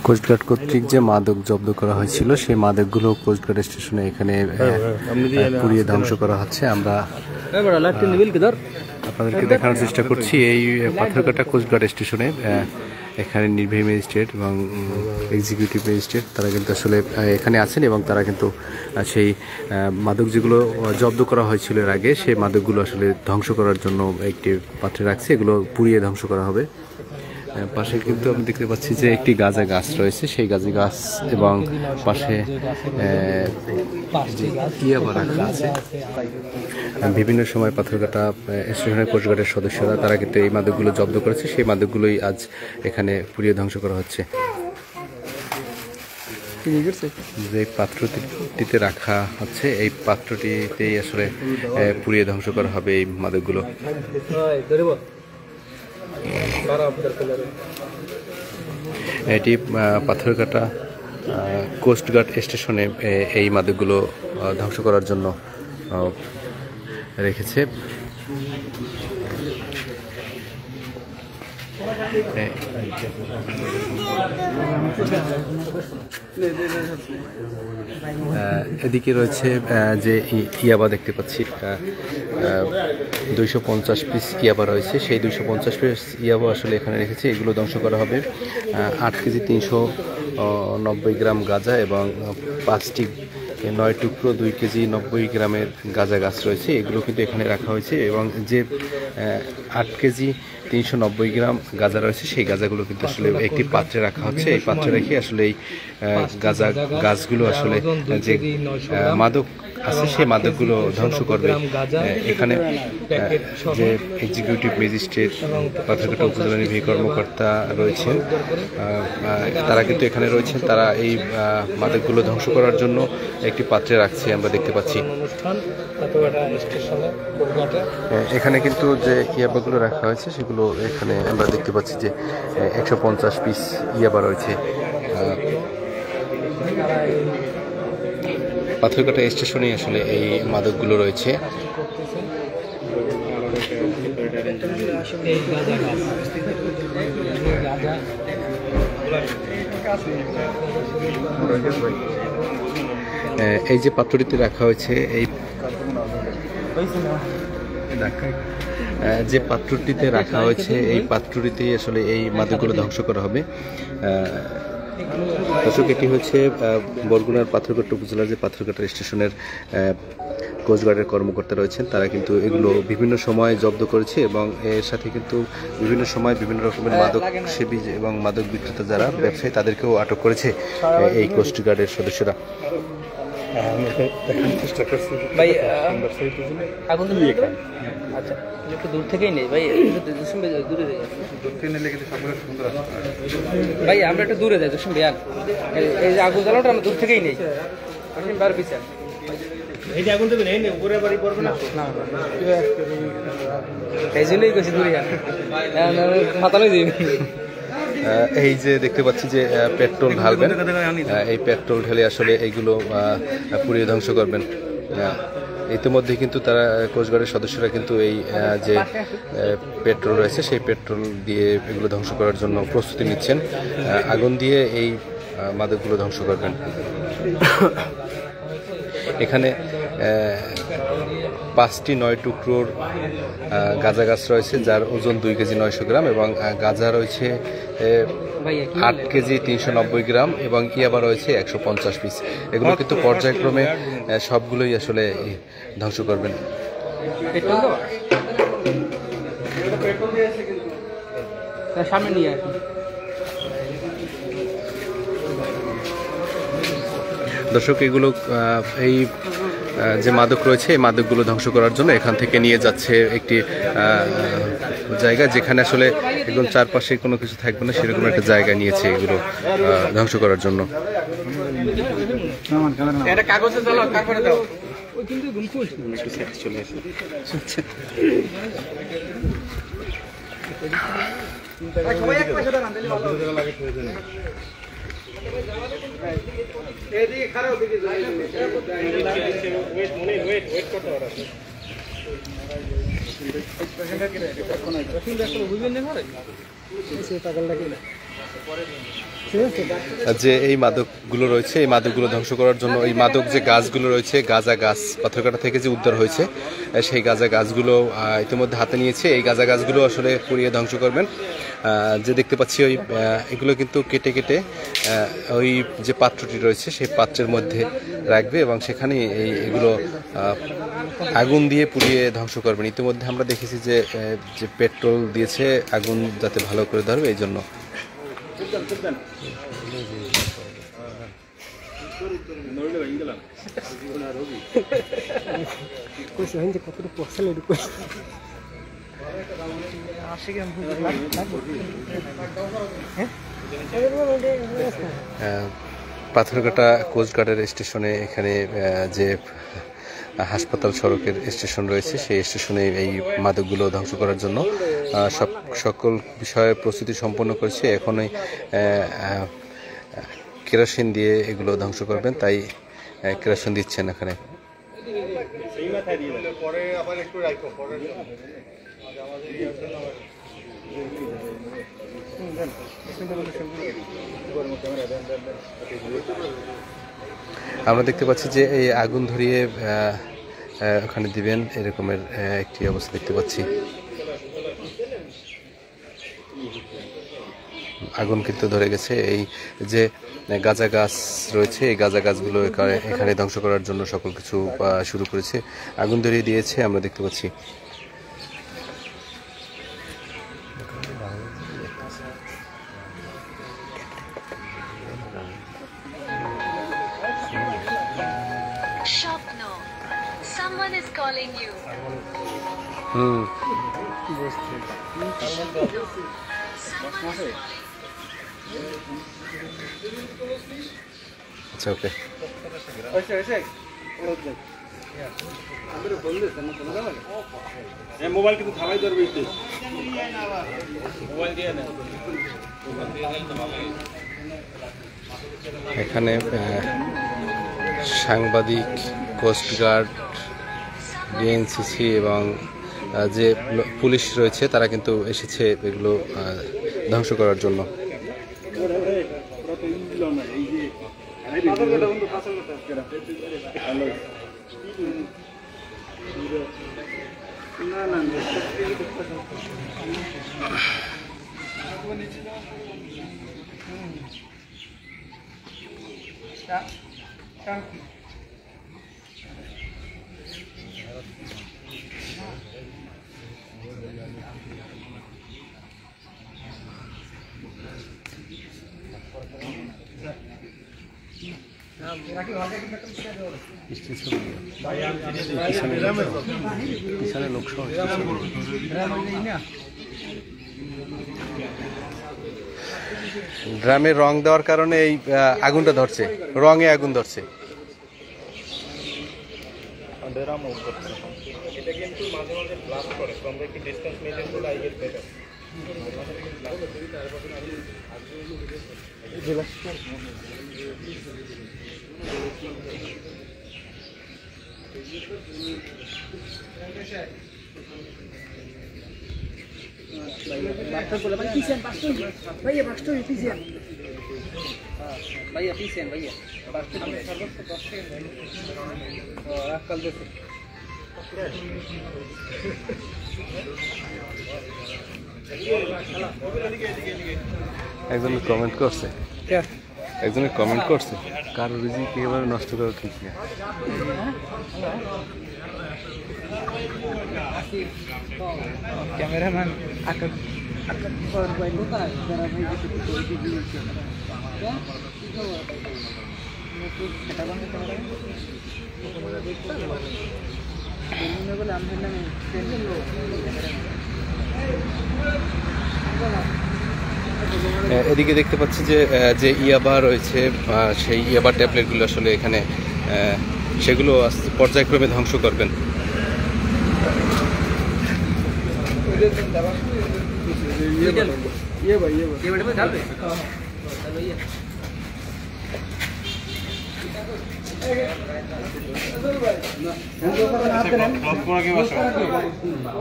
Coast guard কর্তৃক যে মাদক জব্দ করা হয়েছিল সেই মাদকগুলো কোস্টগার্ড স্টেশনে এখানে পুড়িয়ে ধ্বংস করা হচ্ছে। আমরা আপনাদেরকে দেখানোর চেষ্টা করছি এই পাথরঘাটা কোস্টগার্ড স্টেশনে এখানে নির্বাহী ম্যাজিস্ট্রেট এবং এক্সিকিউটিভ ম্যাজিস্ট্রেট তারা কিন্তু আসলে এখানে আছেন এবং তারা কিন্তু সেই মাদক যেগুলো জব্দ করা হয়েছিল এর আগে সেই মাদকগুলো আসলে ধ্বংস করার জন্য একটি পাত্রে রাখছে, এগুলো পুড়িয়ে ধ্বংস করা হবে। পাশে কিন্তু আমি দেখতে পাচ্ছি যে একটি গাঁজা গাছ রয়েছে, সেই গাঁজা গাছ এবং পাশে ইয়াবা রাখা আছে। বিভিন্ন সময় পাথরঘাটা স্টেশনের কোস্টগার্ডের সদস্যরা তারা কিন্তু এই মাদকগুলো জব্দ করেছে, সেই মাদকগুলোই আজ এখানে পুড়িয়ে ধ্বংস করা হচ্ছে। যে পাত্রটিতে রাখা হচ্ছে এই পাত্রটিতেই আসলে পুড়িয়ে ধ্বংস করা হবে এই মাদকগুলো। এটি পাথরঘাটা কোস্টগার্ড স্টেশনে এই মাদকগুলো ধ্বংস করার জন্য রেখেছে। এদিকে রয়েছে যে ইয়াবা দেখতে পাচ্ছি 250 পিস ইয়াবা রয়েছে, সেই 250 পিস ইয়াবা আসলে এখানে রেখেছে, এগুলো ধ্বংস করা হবে। 8 কেজি 390 গ্রাম গাঁজা এবং 5টি 9 টুকরো 2 কেজি 90 গ্রামের গাঁজা গাছ রয়েছে, এগুলো কিন্তু এখানে রাখা হয়েছে। এবং যে 8 কেজি 390 গ্রাম গাঁজা রয়েছে সেই গাঁজাগুলো কিন্তু আসলে একটি পাত্রে রাখা হচ্ছে। এই পাত্রে রেখে আসলে এই গাঁজা গাছগুলো আসলে যে মাদক আছে সেই মাদকগুলো ধ্বংস করবে। এখানে যে এক্সিকিউটিভ ম্যাজিস্ট্রেট পাথরঘাটা উপজেলা নির্বাহী কর্মকর্তা রয়েছেন তারা কিন্তু এখানে রয়েছেন, তারা এই মাদকগুলো ধ্বংস করার জন্য একটি পাত্রে রাখছে আমরা দেখতে পাচ্ছি। এখানে কিন্তু যে ইয়াবাগুলো রাখা হয়েছে সেগুলো এখানে আমরা দেখতে পাচ্ছি যে 150 পিস ইয়াবা রয়েছে। পাথরঘাটা স্টেশনে আসলে এই মাদকগুলো রয়েছে। এই যে পাত্রটিতে রাখা হয়েছে এই যে পাত্রটিতে রাখা হয়েছে এই পাত্রটিতেই আসলে এই মাদকগুলো ধ্বংস করা হবে। দর্শক, এটি হচ্ছে বরগুনার পাথরঘাটা উপজেলার যে পাথরঘাটা স্টেশনের কোস্টগার্ডের কর্মকর্তা রয়েছেন, তারা কিন্তু এগুলো বিভিন্ন সময় জব্দ করেছে এবং এর সাথে কিন্তু বিভিন্ন সময় বিভিন্ন রকমের মাদক সেবী এবং মাদক বিক্রেতা যারা ব্যবসায়ী তাদেরকেও আটক করেছে এই কোস্টগার্ডের সদস্যরা। ভাই আগুন তো আচ্ছা একটু দূর থেকেই নেই ভাই, দূরে ভাই আমরা একটু দূরে যাই জসিম ভাই। এই যে আগুন জ্বালানোটা আমরা দূর থেকেই নেই বার পিছান। এই যে আগুন দেবেন এই উপরে বাড়ি পড়বে না, এই জন্যই গেছি দূরে মাতানোই দিবি। এই যে দেখতে পাচ্ছি যে পেট্রোল ঢালবেন, এই পেট্রোল ঢেলে আসলে এইগুলো পুড়িয়ে ধ্বংস করবেন। ইতিমধ্যে কিন্তু তারা কোস্টগার্ডের সদস্যরা কিন্তু এই যে পেট্রোল রয়েছে সেই পেট্রোল দিয়ে এগুলো ধ্বংস করার জন্য প্রস্তুতি নিচ্ছেন, আগুন দিয়ে এই মাদকগুলো ধ্বংস করবেন। এখানে 5টি 9 টুকরোর গাঁজা গাছ রয়েছে যার ওজন 2 কেজি 900 গ্রাম এবং গাঁজা রয়েছে 8 কেজি 390 গ্রাম এবং ইয়াবা রয়েছে 150 পিস। এগুলো কিন্তু পর্যায়ক্রমে সবগুলোই আসলে ধ্বংস করবেন। দর্শক, এগুলো এই যে মাদক রয়েছে এই মাদকগুলো ধ্বংস করার জন্য এখান থেকে নিয়ে যাচ্ছে একটি জায়গা যেখানে আসলে একদম চারপাশে কোনো কিছু থাকবে না সেরকম একটা জায়গা নিয়েছে এগুলো ধ্বংস করার জন্য। এদিকে খারাপ দিকে বুঝবেন না যে এই মাদকগুলো রয়েছে, এই মাদকগুলো ধ্বংস করার জন্য এই মাদক যে গাছগুলো রয়েছে, গাঁজা গাছ পাথরঘাটা থেকে যে উদ্ধার হয়েছে, সেই গাঁজা গাছগুলো ইতিমধ্যে হাতে নিয়েছে। এই গাঁজা গাছগুলো আসলে পুড়িয়ে ধ্বংস করবেন। যে দেখতে পাচ্ছি ওই এগুলো কিন্তু কেটে কেটে ওই যে পাত্রটি রয়েছে সেই পাত্রের মধ্যে রাখবে এবং সেখানে এগুলো আগুন দিয়ে পুড়িয়ে ধ্বংস করবেন। ইতিমধ্যে আমরা দেখেছি যে যে পেট্রোল দিয়েছে আগুন যাতে ভালো করে ধরবে এই জন্য। পাথরঘাটা কোস্টগার্ডের স্টেশনে এখানে যে হাসপাতাল সড়কের স্টেশন রয়েছে, সেই স্টেশনে এই মাদকগুলো ধ্বংস করার জন্য সকল বিষয়ে প্রস্তুতি সম্পন্ন করেছে। এখনই কেরোসিন দিয়ে এগুলো ধ্বংস করবেন, তাই কেরোসিন দিচ্ছেন এখানে। আমরা দেখতে পাচ্ছি যে এই আগুন ধরিয়ে ওখানে দিবেন এরকমের একটি অবস্থা দেখতে পাচ্ছি। আগুন কিন্তু ধরে গেছে। এই যে গাঁজা গাছ রয়েছে, এই গাঁজা গাছগুলো এখানে ধ্বংস করার জন্য সকল কিছু শুরু করেছে, আগুন ধরিয়ে দিয়েছে আমরা দেখতে পাচ্ছি। Someone is calling you. আচ্ছা, ওকে। মোবাইল কিন্তু খাওয়াই ধরবে, মোবাইল দিয়ে না। এখানে সাংবাদিক, কোস্টগার্ড, ডিএনসিসি এবং যে পুলিশ রয়েছে তারা কিন্তু এসেছে এগুলো ধ্বংস করার জন্য। পিছনে লোকসভা ড্রামে রং দেওয়ার কারণে এই আগুনটা ধরছে, রঙে আগুন ধরছে। এটা কিন্তু মাঝে মাঝে ব্লাস্ট করে, তোমরা কি ডিসটেন্স মেইনটেইন করলে আই গেট বেটার। भैया पीछे भैया একজনে কমেন্ট করছে, একজনে কমেন্ট করছে কারো রিজিক একেবারে নষ্ট করা ঠিক না। ক্যামেরাম্যান এদিকে দেখতে পাচ্ছি যে যে ইয়াবা রয়েছে সেই ইয়াবা ট্যাবলেটগুলো আসলে এখানে সেগুলো পর্যায়ক্রমে ধ্বংস করবেন।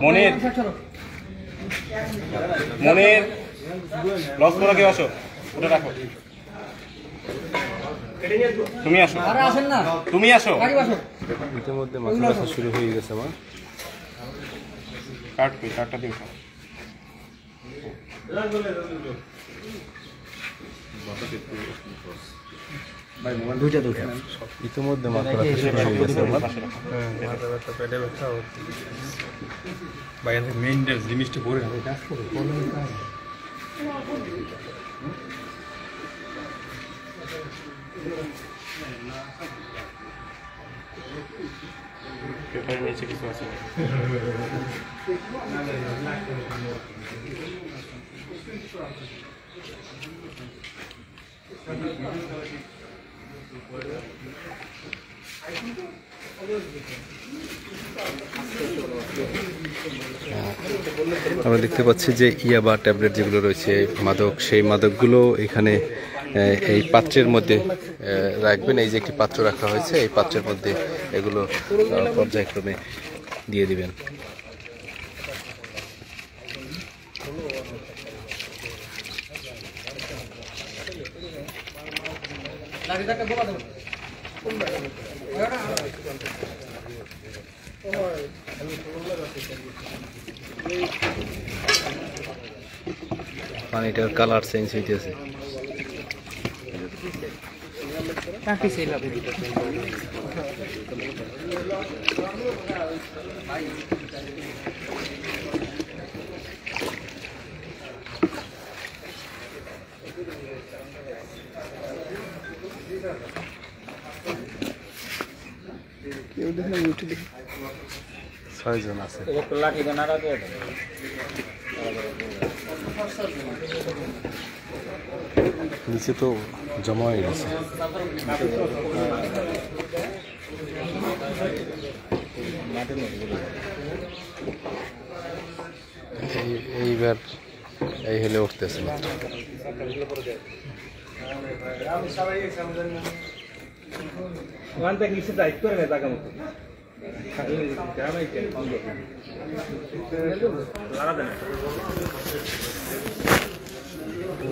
মনির মনির লস করা কে আসো। ওটা রাখো। তুমি আসো, তুমি আসো। ইতিমধ্যে মাথা ব্যথা শুরু হয়ে গেছে আমার। কার্ডটা দিও। ইতিমধ্যে মাথা ব্যথা শুরু হয়ে গেছে আমার। মাথা ব্যথা, পেটে ব্যথা, বাইরে মেইন জিনিসটা পরে পেপারের নিচে কিছু আছে। আমরা দেখতে পাচ্ছি যে ইয়াবা ট্যাবলেট যেগুলো রয়েছে মাদক, সেই মাদকগুলো এখানে এই পাত্রের মধ্যে রাখবেন। এই যে একটি পাত্র রাখা হয়েছে, এই পাত্রের মধ্যে এগুলো পর্যায়ক্রমে দিয়ে দিবেন। পানিটার কালার চেঞ্জ হইতেছে। ছয়জন আছে। নিচে তো জমা হয়ে গেছে। এইবার এই হেলে উঠতেছে মাত্র।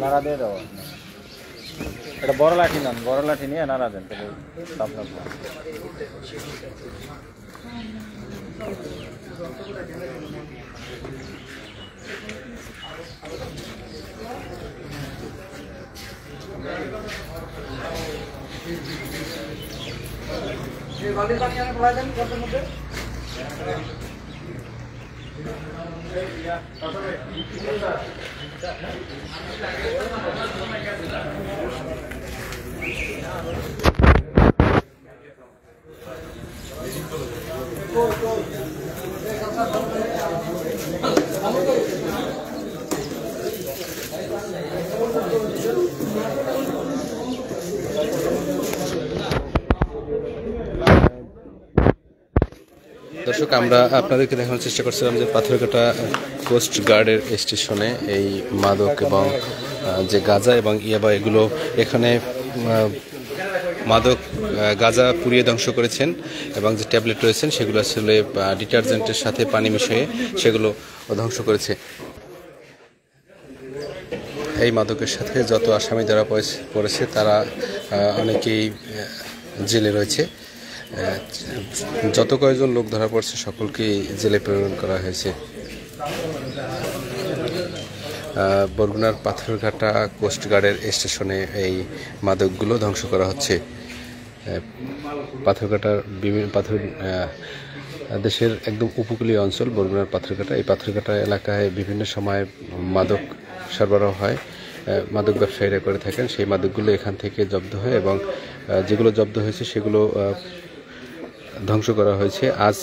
নাড়া দিয়ে দাও। এটা বড় লাঠি নেন, বড় লাঠি নিয়ে নাড়া দেন। দর্শক, আমরা আপনাদেরকে দেখানোর চেষ্টা করছিলাম যে পাথরঘাটা কোস্ট গার্ডের স্টেশনে এই মাদক এবং যে গাঁজা এবং ইয়াবা এগুলো এখানে মাদক গাঁজা পুড়িয়ে ধ্বংস করেছেন এবং যে ট্যাবলেট রয়েছেন সেগুলো আসলে ডিটারজেন্টের সাথে পানি মিশিয়ে সেগুলো ধ্বংস করেছে। এই মাদকের সাথে যত আসামি ধরা পড়েছে তারা অনেকেই জেলে রয়েছে। যত কয়েকজন লোক ধরা পড়ছে সকলকেই জেলে প্রেরণ করা হয়েছে। বরগুনার পাথরঘাটা কোস্টগার্ডের স্টেশনে এই মাদকগুলো ধ্বংস করা হচ্ছে। পাথরঘাটার বিভিন্ন দেশের একদম উপকূলীয় অঞ্চল বরগুনার পাথরঘাটা। এই পাথরঘাটা এলাকায় বিভিন্ন সময় মাদক সরবরাহ হয়, মাদক ব্যবসায়ীরা করে থাকেন। সেই মাদকগুলো এখান থেকে জব্দ হয় এবং যেগুলো জব্দ হয়েছে সেগুলো ধ্বংস করা হয়েছে। আজ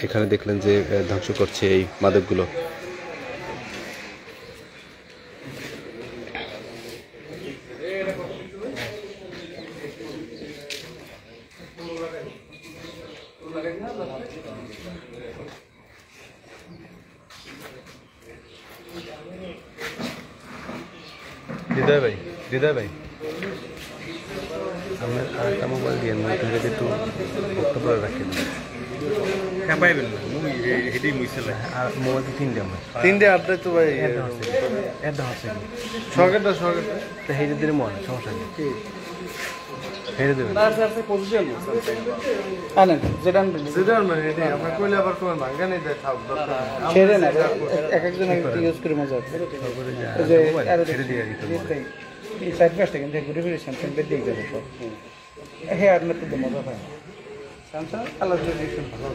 এখানে দেখলেন যে ধ্বংস করছে এই মাদকগুলো। হৃদয় ভাই আপনার আরেকটা মোবাইল দিয়ে একটু বক্তব্য রাখেন। হ্যাঁ পাইবেন না মুই হেডি মুইছিল আর মোবাইল তো 3টা আমার তিনটে আপডে তো ভাই এটা হচ্ছে সরকারটা তো হেরে দিলে মনে সমস্যা নেই হেরে দেবেন পজিশন আনেন যেটা আপনার কইলে আবার কোন ভাঙ্গা নেই দেয় থাক ছেড়ে না এক একজন ইউজ করে মজা এই যে ছেড়ে দিয়ে এই সাইড পাশটা কিন্তু ঘুরে ফিরে স্যামসাং বেড দিয়ে যাবে সব হ্যাঁ আর না তো মজা পায় না স্যামসাং আলাদা ডিরেকশন ভালো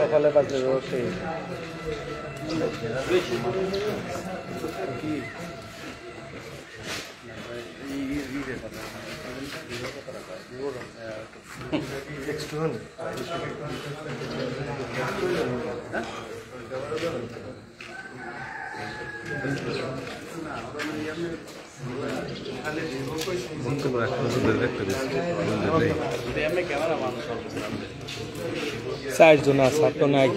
সকালে বাজে রোডে সাইড জন আছে তো নাই